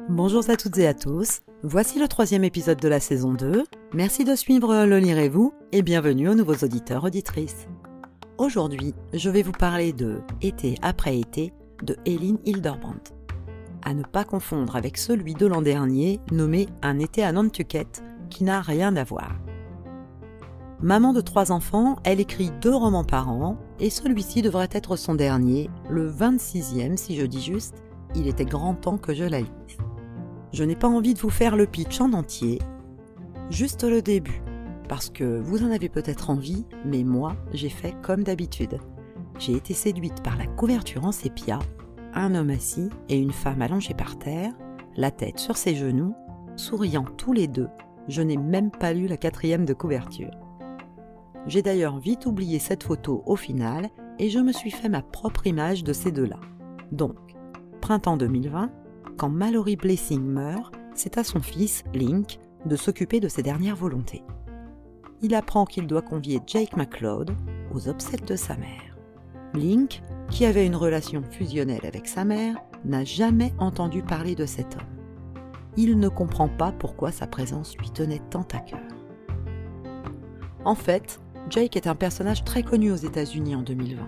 Bonjour à toutes et à tous, voici le 3e épisode de la saison 2. Merci de suivre Le Lirez-vous et bienvenue aux nouveaux auditeurs-auditrices. Aujourd'hui, je vais vous parler de Été après été de Elin Hilderbrand. À ne pas confondre avec celui de l'an dernier, nommé Un été à Nantucket, qui n'a rien à voir. Maman de 3 enfants, elle écrit 2 romans par an, et celui-ci devrait être son dernier, le 26e si je dis juste. Il était grand temps que je la lise. Je n'ai pas envie de vous faire le pitch en entier, juste le début, parce que vous en avez peut-être envie, mais moi, j'ai fait comme d'habitude. J'ai été séduite par la couverture en sépia, un homme assis et une femme allongée par terre, la tête sur ses genoux, souriant tous les deux. Je n'ai même pas lu la 4e de couverture. J'ai d'ailleurs vite oublié cette photo au final et je me suis fait ma propre image de ces deux-là. Donc, printemps 2020, quand Mallory Blessing meurt, c'est à son fils, Link, de s'occuper de ses dernières volontés. Il apprend qu'il doit convier Jake McLeod aux obsèques de sa mère. Link, qui avait une relation fusionnelle avec sa mère, n'a jamais entendu parler de cet homme. Il ne comprend pas pourquoi sa présence lui tenait tant à cœur. En fait, Jake est un personnage très connu aux États-Unis en 2020,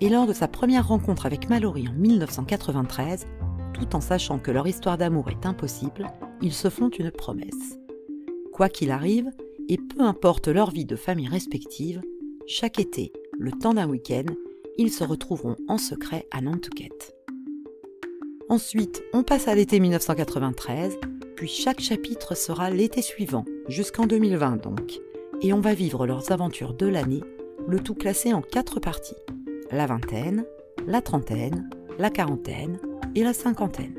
et lors de sa première rencontre avec Mallory en 1993, tout en sachant que leur histoire d'amour est impossible, ils se font une promesse. Quoi qu'il arrive, et peu importe leur vie de famille respective, chaque été, le temps d'un week-end, ils se retrouveront en secret à Nantucket. Ensuite, on passe à l'été 1993, puis chaque chapitre sera l'été suivant, jusqu'en 2020 donc, et on va vivre leurs aventures de l'année, le tout classé en 4 parties, la vingtaine, la trentaine, la quarantaine et la cinquantaine.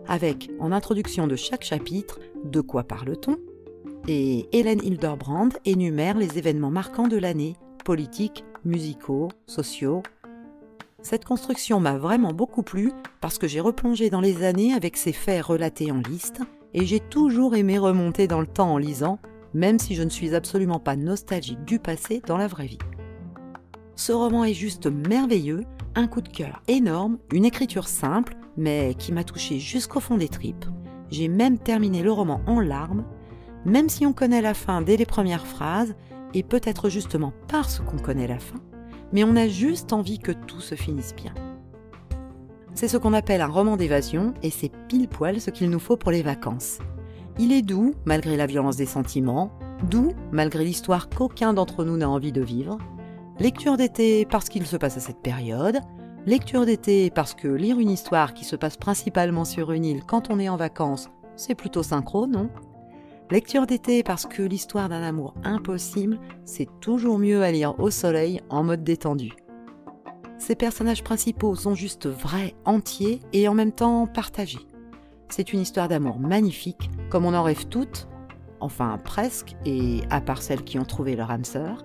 Avec, en introduction de chaque chapitre, de quoi parle-t-on, et Elin Hilderbrand énumère les événements marquants de l'année, politiques, musicaux, sociaux. Cette construction m'a vraiment beaucoup plu parce que j'ai replongé dans les années avec ces faits relatés en liste et j'ai toujours aimé remonter dans le temps en lisant, même si je ne suis absolument pas nostalgique du passé dans la vraie vie. Ce roman est juste merveilleux, un coup de cœur énorme, une écriture simple, mais qui m'a touchée jusqu'au fond des tripes. J'ai même terminé le roman en larmes, même si on connaît la fin dès les premières phrases, et peut-être justement parce qu'on connaît la fin, mais on a juste envie que tout se finisse bien. C'est ce qu'on appelle un roman d'évasion, et c'est pile poil ce qu'il nous faut pour les vacances. Il est doux, malgré la violence des sentiments, doux, malgré l'histoire qu'aucun d'entre nous n'a envie de vivre. Lecture d'été parce qu'il se passe à cette période, lecture d'été parce que lire une histoire qui se passe principalement sur une île quand on est en vacances, c'est plutôt synchro, non ? Lecture d'été parce que l'histoire d'un amour impossible, c'est toujours mieux à lire au soleil en mode détendu. Ces personnages principaux sont juste vrais, entiers et en même temps partagés. C'est une histoire d'amour magnifique, comme on en rêve toutes, enfin presque, et à part celles qui ont trouvé leur âme sœur.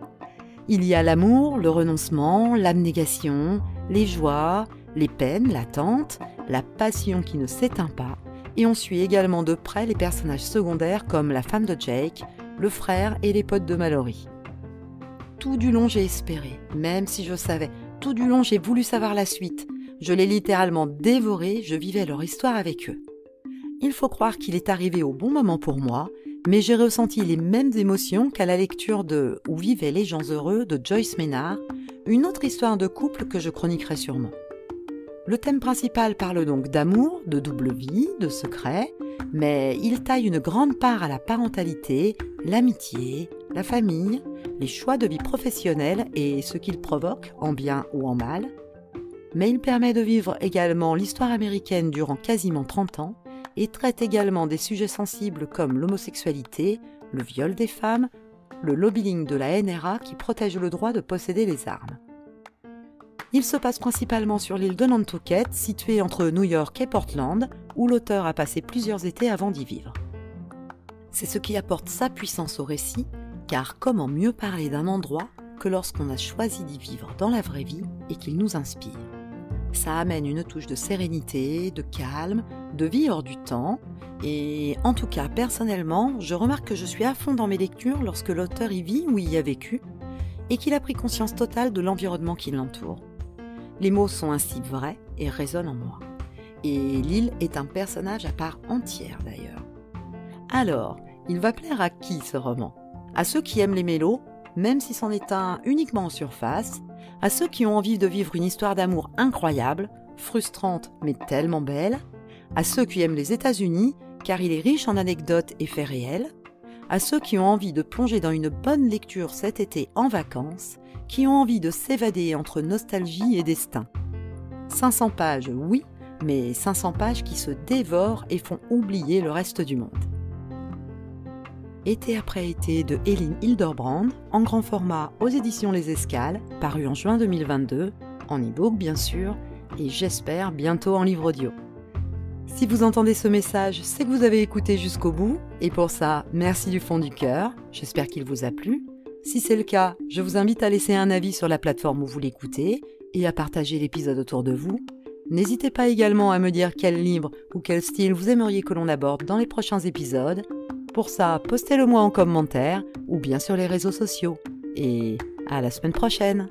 Il y a l'amour, le renoncement, l'abnégation, les joies, les peines, l'attente, la passion qui ne s'éteint pas, et on suit également de près les personnages secondaires comme la femme de Jake, le frère et les potes de Mallory. Tout du long j'ai espéré, même si je savais, tout du long j'ai voulu savoir la suite. Je l'ai littéralement dévoré, je vivais leur histoire avec eux. Il faut croire qu'il est arrivé au bon moment pour moi, mais j'ai ressenti les mêmes émotions qu'à la lecture de « Où vivaient les gens heureux » de Joyce Maynard, une autre histoire de couple que je chroniquerai sûrement. Le thème principal parle donc d'amour, de double vie, de secret, mais il taille une grande part à la parentalité, l'amitié, la famille, les choix de vie professionnelle et ce qu'ils provoquent, en bien ou en mal. Mais il permet de vivre également l'histoire américaine durant quasiment 30 ans, et traite également des sujets sensibles comme l'homosexualité, le viol des femmes, le lobbying de la NRA qui protège le droit de posséder les armes. Il se passe principalement sur l'île de Nantucket, située entre New York et Portland, où l'auteur a passé plusieurs étés avant d'y vivre. C'est ce qui apporte sa puissance au récit, car comment mieux parler d'un endroit que lorsqu'on a choisi d'y vivre dans la vraie vie et qu'il nous inspire. Ça amène une touche de sérénité, de calme, de vie hors du temps, et en tout cas, personnellement, je remarque que je suis à fond dans mes lectures lorsque l'auteur y vit ou y a vécu, et qu'il a pris conscience totale de l'environnement qui l'entoure. Les mots sont ainsi vrais et résonnent en moi. Et Lille est un personnage à part entière d'ailleurs. Alors, il va plaire à qui ce roman ? À ceux qui aiment les mélos, même si c'en est un uniquement en surface, à ceux qui ont envie de vivre une histoire d'amour incroyable, frustrante mais tellement belle, à ceux qui aiment les États-Unis car il est riche en anecdotes et faits réels, à ceux qui ont envie de plonger dans une bonne lecture cet été en vacances, qui ont envie de s'évader entre nostalgie et destin. 500 pages, oui, mais 500 pages qui se dévorent et font oublier le reste du monde. Été après été de Elin Hilderbrand, en grand format aux éditions Les Escales, paru en juin 2022, en e-book bien sûr, et j'espère bientôt en livre audio. Si vous entendez ce message, c'est que vous avez écouté jusqu'au bout, et pour ça, merci du fond du cœur, j'espère qu'il vous a plu. Si c'est le cas, je vous invite à laisser un avis sur la plateforme où vous l'écoutez, et à partager l'épisode autour de vous. N'hésitez pas également à me dire quel livre ou quel style vous aimeriez que l'on aborde dans les prochains épisodes. Pour ça, postez-le moi en commentaire ou bien sur les réseaux sociaux. Et à la semaine prochaine!